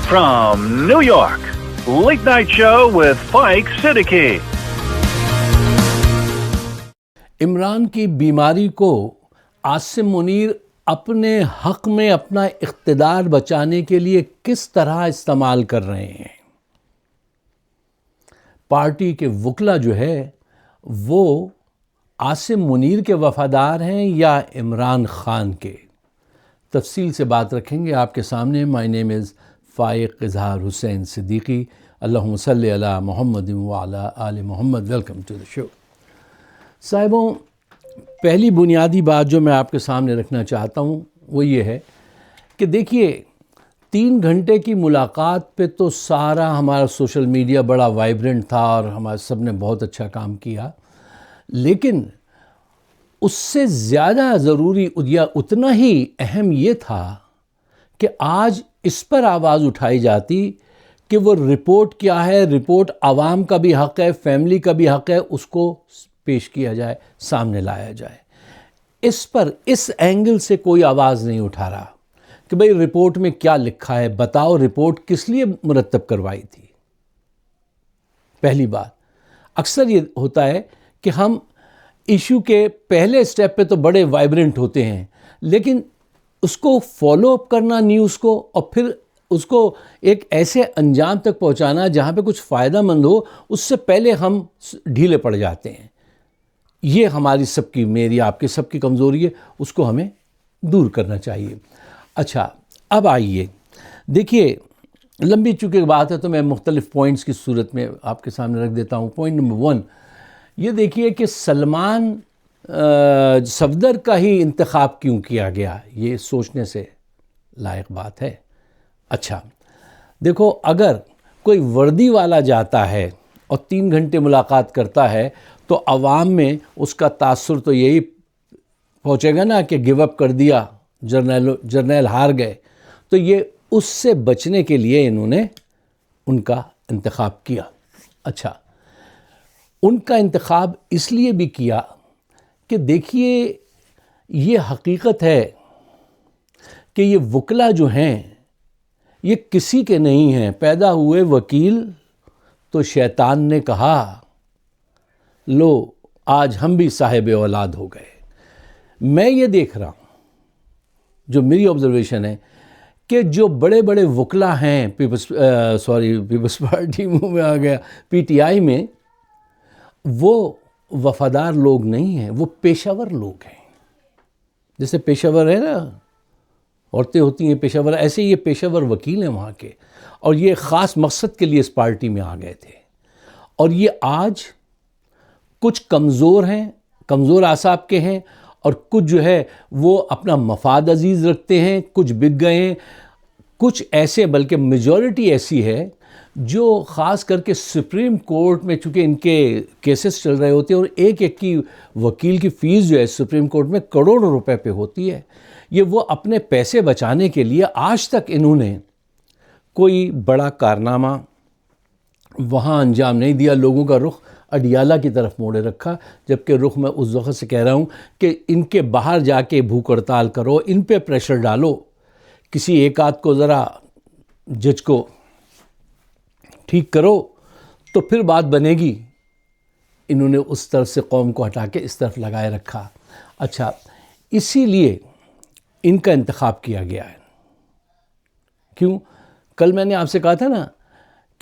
from New York, Late Night Show with Mike Siddiqui. Imran کی بیماری کو عاصم منیر اپنے حق میں اپنا اقتدار بچانے کے لیے کس طرح استعمال کر رہے ہیں؟ پارٹی کے وکلا جو ہے وہ عاصم منیر کے وفادار ہیں یا عمران خان کے؟ تفصیل سے بات رکھیں گے آپ کے سامنے. مائی نیم از فائق اظہار حسین صدیقی. اللہم صلی علی محمد وعلی آل محمد. ویلکم ٹو دا شو. صاحبوں، پہلی بنیادی بات جو میں آپ کے سامنے رکھنا چاہتا ہوں وہ یہ ہے کہ دیکھیے 3 گھنٹے کی ملاقات پہ تو سارا ہمارا سوشل میڈیا بڑا وائبرنٹ تھا اور ہمارے سب نے بہت اچھا کام کیا، لیکن اس سے زیادہ ضروری یا اتنا ہی اہم یہ تھا کہ آج اس پر آواز اٹھائی جاتی کہ وہ رپورٹ کیا ہے. رپورٹ عوام کا بھی حق ہے، فیملی کا بھی حق ہے، اس کو پیش کیا جائے، سامنے لایا جائے. اس پر اس اینگل سے کوئی آواز نہیں اٹھا رہا کہ بھئی رپورٹ میں کیا لکھا ہے، بتاؤ رپورٹ کس لیے مرتب کروائی تھی. پہلی بات، اکثر یہ ہوتا ہے کہ ہم ایشو کے پہلے سٹیپ پہ تو بڑے وائبرنٹ ہوتے ہیں، لیکن اس کو فالو اپ کرنا نیوز کو اور پھر اس کو ایک ایسے انجام تک پہنچانا جہاں پہ کچھ فائدہ مند ہو، اس سے پہلے ہم ڈھیلے پڑ جاتے ہیں. یہ ہماری سب کی، میری آپ کی سب کی کمزوری ہے، اس کو ہمیں دور کرنا چاہیے. اچھا، اب آئیے دیکھیے، لمبی چونکہ بات ہے تو میں مختلف پوائنٹس کی صورت میں آپ کے سامنے رکھ دیتا ہوں. پوائنٹ نمبر 1 یہ دیکھیے کہ سلمان صفدر کا ہی انتخاب کیوں کیا گیا، یہ سوچنے سے لائق بات ہے. اچھا دیکھو، اگر کوئی وردی والا جاتا ہے اور 3 گھنٹے ملاقات کرتا ہے تو عوام میں اس کا تاثر تو یہی پہنچے گا نا کہ گیو اپ کر دیا، جرنیل ہار گئے. تو یہ اس سے بچنے کے لیے انہوں نے ان کا انتخاب کیا. اچھا، ان کا انتخاب اس لیے بھی کیا کہ دیکھیے یہ حقیقت ہے کہ یہ وکلا جو ہیں یہ کسی کے نہیں ہیں. پیدا ہوئے وکیل تو شیطان نے کہا لو آج ہم بھی صاحب اولاد ہو گئے. میں یہ دیکھ رہا ہوں، جو میری آبزرویشن ہے، کہ جو بڑے بڑے وکلا ہیں پیپلز پارٹی منہ میں آ گیا، پی ٹی آئی میں، وہ وفادار لوگ نہیں ہیں، وہ پیشہ ور لوگ ہیں. جیسے پیشہ ور ہے نا، عورتیں ہوتی ہیں پیشہ ور، ایسے یہ پیشہ ور وکیل ہیں وہاں کے، اور یہ خاص مقصد کے لیے اس پارٹی میں آ گئے تھے. اور یہ آج کچھ کمزور ہیں، کمزور اعصاب کے ہیں، اور کچھ جو ہے وہ اپنا مفاد عزیز رکھتے ہیں، کچھ بک گئے ہیں، کچھ ایسے، بلکہ میجورٹی ایسی ہے جو خاص کر کے سپریم کورٹ میں، چونکہ ان کے کیسز چل رہے ہوتے ہیں اور ایک کی وکیل کی فیس جو ہے سپریم کورٹ میں کروڑوں روپے پہ ہوتی ہے. یہ وہ اپنے پیسے بچانے کے لیے آج تک انہوں نے کوئی بڑا کارنامہ وہاں انجام نہیں دیا. لوگوں کا رخ اڈیالہ کی طرف موڑے رکھا، جبکہ رخ میں اس وقت سے کہہ رہا ہوں کہ ان کے باہر جا کے بھوک ہڑتال کرو، ان پہ پریشر ڈالو، کسی ایک آدھ کو ذرا جج کو ٹھیک کرو تو پھر بات بنے گی. انہوں نے اس طرف سے قوم کو ہٹا کے اس طرف لگائے رکھا. اچھا، اسی لیے ان کا انتخاب کیا گیا ہے. کیوں؟ کل میں نے آپ سے کہا تھا نا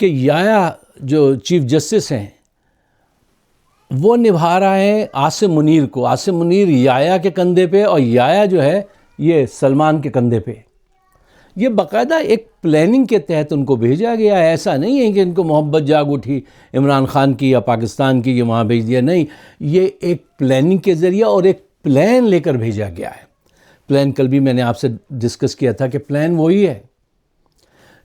کہ یایا جو چیف جسٹس ہیں وہ نبھا رہا ہے عاصم منیر کو. عاصم منیر یایا کے کندھے پہ، اور یایا جو ہے یہ سلمان کے کندھے پہ. یہ باقاعدہ ایک پلاننگ کے تحت ان کو بھیجا گیا ہے. ایسا نہیں ہے کہ ان کو محبت جاگ اٹھی عمران خان کی یا پاکستان کی، یہ وہاں بھیج دیا. نہیں، یہ ایک پلاننگ کے ذریعے اور ایک پلان لے کر بھیجا گیا ہے. پلان کل بھی میں نے آپ سے ڈسکس کیا تھا کہ پلان وہی ہے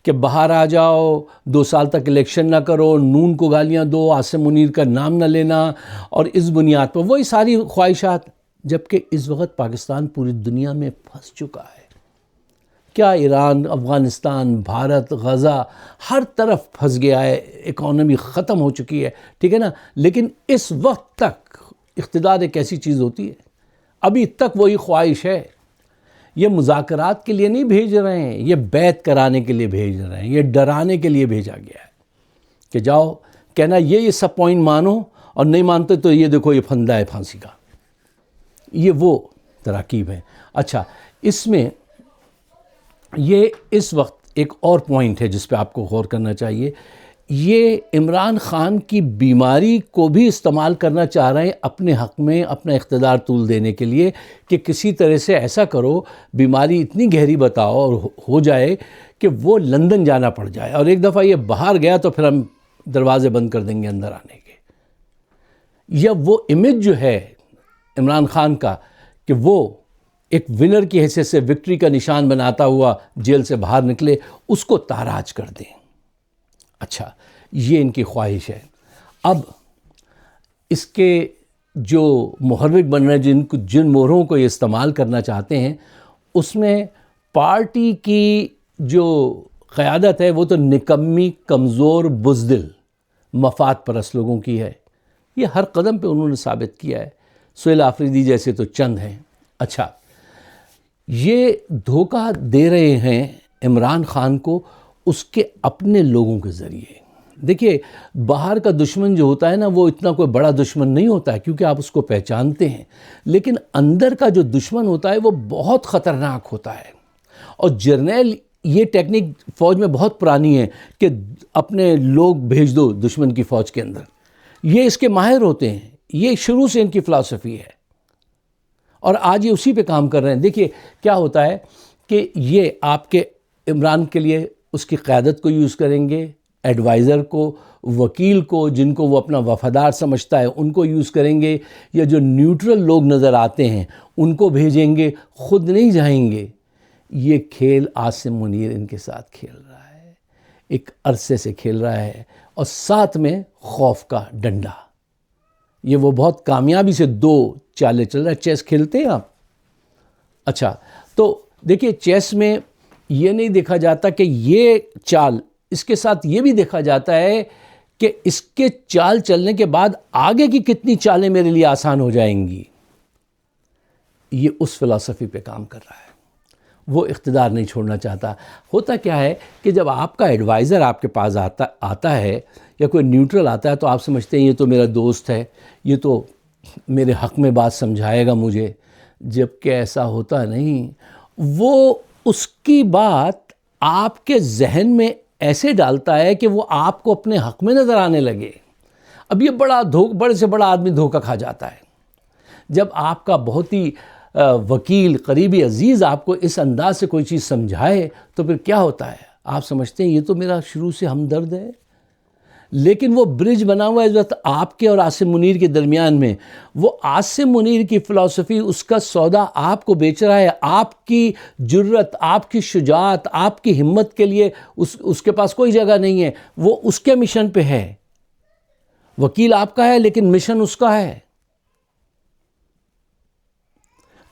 کہ باہر آ جاؤ، 2 سال تک الیکشن نہ کرو، نون کو گالیاں دو، عاصم منیر کا نام نہ لینا، اور اس بنیاد پر وہی ساری خواہشات. جبکہ اس وقت پاکستان پوری دنیا میں پھنس چکا ہے. کیا ایران، افغانستان، بھارت، غزہ، ہر طرف پھنس گیا ہے، اکانومی ختم ہو چکی ہے، ٹھیک ہے نا. لیکن اس وقت تک اقتدار ایک ایسی چیز ہوتی ہے، ابھی تک وہی خواہش ہے یہ مذاکرات کے لیے نہیں بھیج رہے ہیں، یہ بیعت کرانے کے لیے بھیج رہے ہیں، یہ ڈرانے کے لیے بھیجا گیا ہے کہ جاؤ کہنا یہ سب پوائنٹ مانو، اور نہیں مانتے تو یہ دیکھو یہ پھندا ہے پھانسی کا. یہ وہ تراکیب ہیں. اچھا، اس میں یہ اس وقت ایک اور پوائنٹ ہے جس پہ آپ کو غور کرنا چاہیے. یہ عمران خان کی بیماری کو بھی استعمال کرنا چاہ رہے ہیں اپنے حق میں، اپنا اقتدار طول دینے کے لیے، کہ کسی طرح سے ایسا کرو، بیماری اتنی گہری بتاؤ اور ہو جائے کہ وہ لندن جانا پڑ جائے، اور ایک دفعہ یہ باہر گیا تو پھر ہم دروازے بند کر دیں گے اندر آنے کے. یا وہ امیج جو ہے عمران خان کا کہ وہ ایک ونر کی حیثیت سے وکٹری کا نشان بناتا ہوا جیل سے باہر نکلے، اس کو تاراج کر دیں. اچھا، یہ ان کی خواہش ہے. اب اس کے جو محرک بن رہے ہیں، جن مہروں کو یہ استعمال کرنا چاہتے ہیں، اس میں پارٹی کی جو قیادت ہے وہ تو نکمی، کمزور، بزدل، مفاد پرست لوگوں کی ہے. یہ ہر قدم پہ انہوں نے ثابت کیا ہے. سہیل آفریدی جیسے تو چند ہیں. اچھا، یہ دھوکہ دے رہے ہیں عمران خان کو اس کے اپنے لوگوں کے ذریعے. دیکھیے، باہر کا دشمن جو ہوتا ہے نا، وہ اتنا کوئی بڑا دشمن نہیں ہوتا ہے کیونکہ آپ اس کو پہچانتے ہیں، لیکن اندر کا جو دشمن ہوتا ہے وہ بہت خطرناک ہوتا ہے. اور جرنیل، یہ ٹیکنیک فوج میں بہت پرانی ہے کہ اپنے لوگ بھیج دو دشمن کی فوج کے اندر. یہ اس کے ماہر ہوتے ہیں، یہ شروع سے ان کی فلسفی ہے، اور آج یہ اسی پہ کام کر رہے ہیں. دیکھیے کیا ہوتا ہے کہ یہ آپ کے عمران کے لیے اس کی قیادت کو یوز کریں گے، ایڈوائزر کو، وکیل کو، جن کو وہ اپنا وفادار سمجھتا ہے ان کو یوز کریں گے، یا جو نیوٹرل لوگ نظر آتے ہیں ان کو بھیجیں گے، خود نہیں جائیں گے. یہ کھیل عاصم منیر ان کے ساتھ کھیل رہا ہے، ایک عرصے سے کھیل رہا ہے، اور ساتھ میں خوف کا ڈنڈا. یہ وہ بہت کامیابی سے دو چالیں چل رہا ہے. چیس کھیلتے ہیں آپ؟ اچھا، تو دیکھیے چیس میں یہ نہیں دیکھا جاتا کہ یہ چال، اس کے ساتھ یہ بھی دیکھا جاتا ہے کہ اس کے چال چلنے کے بعد آگے کی کتنی چالیں میرے لیے آسان ہو جائیں گی. یہ اس فلسفی پہ کام کر رہا ہے. وہ اقتدار نہیں چھوڑنا چاہتا. ہوتا کیا ہے کہ جب آپ کا ایڈوائزر آپ کے پاس آتا ہے یا کوئی نیوٹرل آتا ہے تو آپ سمجھتے ہیں یہ تو میرا دوست ہے، یہ تو میرے حق میں بات سمجھائے گا مجھے، جبکہ ایسا ہوتا نہیں. وہ اس کی بات آپ کے ذہن میں ایسے ڈالتا ہے کہ وہ آپ کو اپنے حق میں نظر آنے لگے. اب یہ بڑے سے بڑا آدمی دھوکہ کھا جاتا ہے. جب آپ کا بہت ہی وکیل، قریبی عزیز آپ کو اس انداز سے کوئی چیز سمجھائے تو پھر کیا ہوتا ہے؟ آپ سمجھتے ہیں یہ تو میرا شروع سے ہمدرد ہے. لیکن وہ برج بنا ہوا ہے اس وقت آپ کے اور عاصم منیر کے درمیان میں. وہ عاصم منیر کی فلسفی، اس کا سودا آپ کو بیچ رہا ہے. آپ کی جرت، آپ کی شجاعت، آپ کی ہمت کے لیے اس کے پاس کوئی جگہ نہیں ہے. وہ اس کے مشن پہ ہے. وکیل آپ کا ہے لیکن مشن اس کا ہے.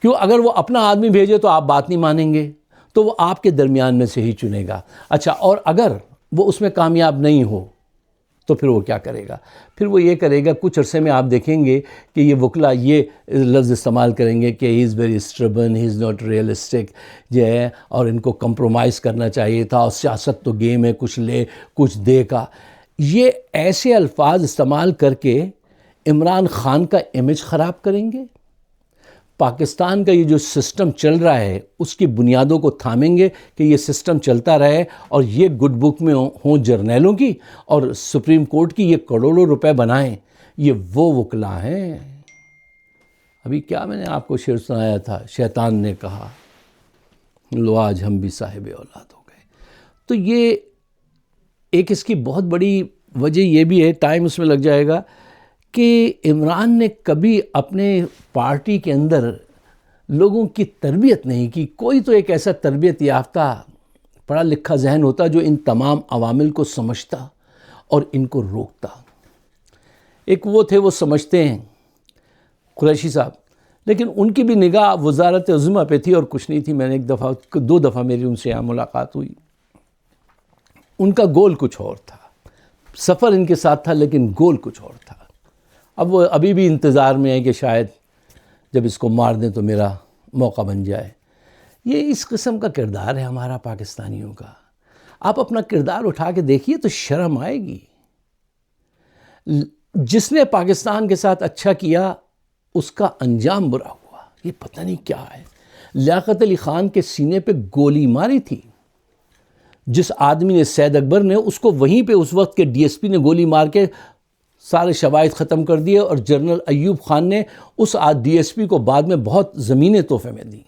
کیوں؟ اگر وہ اپنا آدمی بھیجے تو آپ بات نہیں مانیں گے، تو وہ آپ کے درمیان میں سے ہی چنے گا. اچھا، اور اگر وہ اس میں کامیاب نہیں ہو تو پھر وہ کیا کرے گا؟ پھر وہ یہ کرے گا، کچھ عرصے میں آپ دیکھیں گے کہ یہ وکلا یہ لفظ استعمال کریں گے کہ he is very stubborn, he is not realistic جو ہے، اور ان کو کمپرومائز کرنا چاہیے تھا، اور سیاست تو گیم ہے، کچھ لے کچھ دے کا. یہ ایسے الفاظ استعمال کر کے عمران خان کا امیج خراب کریں گے. پاکستان کا یہ جو سسٹم چل رہا ہے اس کی بنیادوں کو تھامیں گے کہ یہ سسٹم چلتا رہے، اور یہ گڈ بک میں ہوں جرنیلوں کی اور سپریم کورٹ کی، یہ کروڑوں روپے بنائیں. یہ وہ وکلا ہیں. ابھی کیا میں نے آپ کو شعر سنایا تھا، شیطان نے کہا لو آج ہم بھی صاحب اولاد ہو گئے. تو یہ ایک اس کی بہت بڑی وجہ یہ بھی ہے، ٹائم اس میں لگ جائے گا، کہ عمران نے کبھی اپنے پارٹی کے اندر لوگوں کی تربیت نہیں کی. کوئی تو ایک ایسا تربیت یافتہ پڑھا لکھا ذہن ہوتا جو ان تمام عوامل کو سمجھتا اور ان کو روکتا. ایک وہ تھے، وہ سمجھتے ہیں قریشی صاحب، لیکن ان کی بھی نگاہ وزارت عظمیٰ پہ تھی اور کچھ نہیں تھی. میں نے دو دفعہ میری ان سے یہاں ملاقات ہوئی. ان کا گول کچھ اور تھا. سفر ان کے ساتھ تھا لیکن گول کچھ اور تھا. اب وہ ابھی بھی انتظار میں ہے کہ شاید جب اس کو مار دیں تو میرا موقع بن جائے. یہ اس قسم کا کردار ہے ہمارا پاکستانیوں کا. آپ اپنا کردار اٹھا کے دیکھیے تو شرم آئے گی. جس نے پاکستان کے ساتھ اچھا کیا اس کا انجام برا ہوا. یہ پتہ نہیں کیا ہے. لیاقت علی خان کے سینے پہ گولی ماری تھی. جس آدمی نے، سید اکبر نے، اس کو وہیں پہ اس وقت کے ڈی ایس پی نے گولی مار کے سارے شواہد ختم کر دیے، اور جنرل ایوب خان نے اس ڈی ایس پی کو بعد میں بہت زمینیں تحفے میں دیں.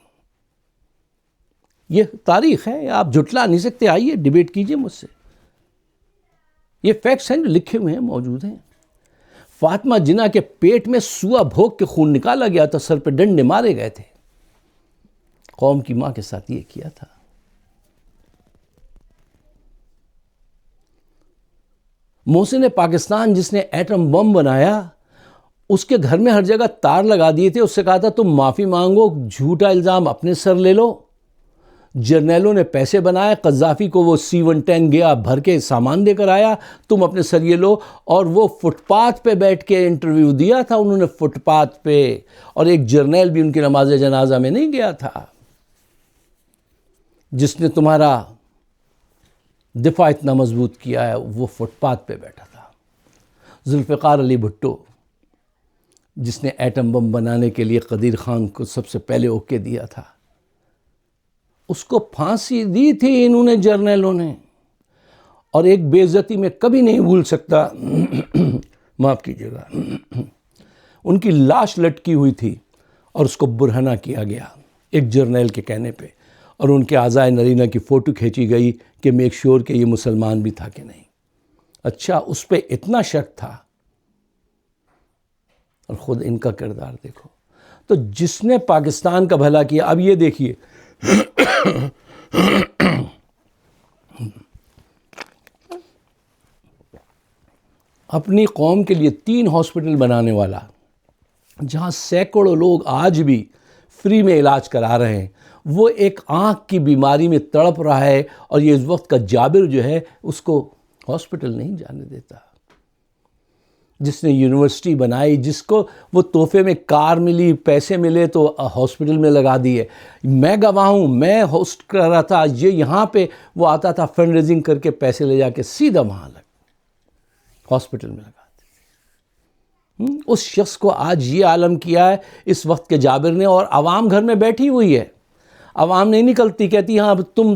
یہ تاریخ ہے، آپ جھٹلا نہیں سکتے. آئیے ڈیبیٹ کیجئے مجھ سے. یہ فیکٹس ہیں جو لکھے ہوئے ہیں، موجود ہیں. فاطمہ جناح کے پیٹ میں سوا بھوگ کے خون نکالا گیا تھا، سر پہ ڈنڈے مارے گئے تھے. قوم کی ماں کے ساتھ یہ کیا تھا. محسن پاکستان جس نے ایٹم بم بنایا، اس کے گھر میں ہر جگہ تار لگا دیے تھے. اس سے کہا تھا تم معافی مانگو، جھوٹا الزام اپنے سر لے لو. جرنیلوں نے پیسے بنائے، قذافی کو وہ C-110 گیا بھر کے سامان دے کر آیا، تم اپنے سر یہ لو. اور وہ فٹ پاتھ پہ بیٹھ کے انٹرویو دیا تھا انہوں نے، فٹ پاتھ پہ. اور ایک جرنیل بھی ان کی نماز جنازہ میں نہیں گیا تھا. جس نے تمہارا دفاع اتنا مضبوط کیا ہے وہ فٹ پاتھ پہ بیٹھا تھا. ذوالفقار علی بھٹو جس نے ایٹم بم بنانے کے لیے قدیر خان کو سب سے پہلے اوکے دیا تھا، اس کو پھانسی دی تھی انہوں نے، جرنیلوں نے. اور ایک بے عزتی میں کبھی نہیں بھول سکتا، معاف کیجیے گا، ان کی لاش لٹکی ہوئی تھی اور اس کو برہنہ کیا گیا ایک جرنیل کے کہنے پہ، اور ان کے اعضائے نرینہ کی فوٹو کھینچی گئی کہ میک شور کہ یہ مسلمان بھی تھا کہ نہیں. اچھا، اس پہ اتنا شک تھا. اور خود ان کا کردار دیکھو. تو جس نے پاکستان کا بھلا کیا، اب یہ دیکھیے اپنی قوم کے لیے 3 ہاسپٹل بنانے والا، جہاں سینکڑوں لوگ آج بھی فری میں علاج کرا رہے ہیں، وہ ایک آنکھ کی بیماری میں تڑپ رہا ہے، اور یہ اس وقت کا جابر جو ہے اس کو ہاسپٹل نہیں جانے دیتا. جس نے یونیورسٹی بنائی، جس کو وہ تحفے میں کار ملی، پیسے ملے تو ہاسپٹل میں لگا دیے. میں گواہ ہوں، میں ہوسٹ کر رہا تھا، یہاں پہ وہ آتا تھا فنڈ ریزنگ کر کے پیسے لے جا کے سیدھا وہاں ہاسپٹل میں لگا دیے. اس شخص کو آج یہ عالم کیا ہے اس وقت کے جابر نے، اور عوام گھر میں بیٹھی ہوئی ہے. عوام نہیں نکلتی، کہتی ہاں تم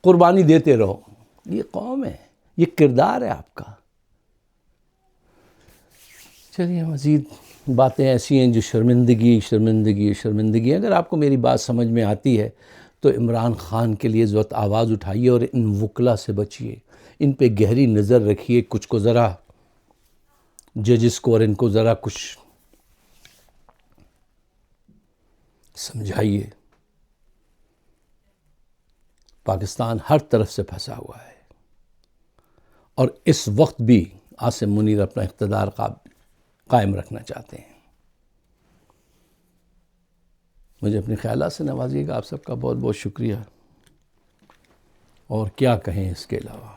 قربانی دیتے رہو. یہ قوم ہے، یہ کردار ہے آپ کا. چلیے، مزید باتیں ایسی ہیں جو شرمندگی. اگر آپ کو میری بات سمجھ میں آتی ہے تو عمران خان کے لیے اس وقت آواز اٹھائیے اور ان وکلا سے بچیے. ان پہ گہری نظر رکھیے. کچھ کو ذرا ججز کو اور ان کو ذرا کچھ سمجھائیے. پاکستان ہر طرف سے پھنسا ہوا ہے، اور اس وقت بھی عاصم منیر اپنا اقتدار قائم رکھنا چاہتے ہیں. مجھے اپنے خیالات سے نوازیے گا. آپ سب کا بہت بہت شکریہ. اور کیا کہیں اس کے علاوہ.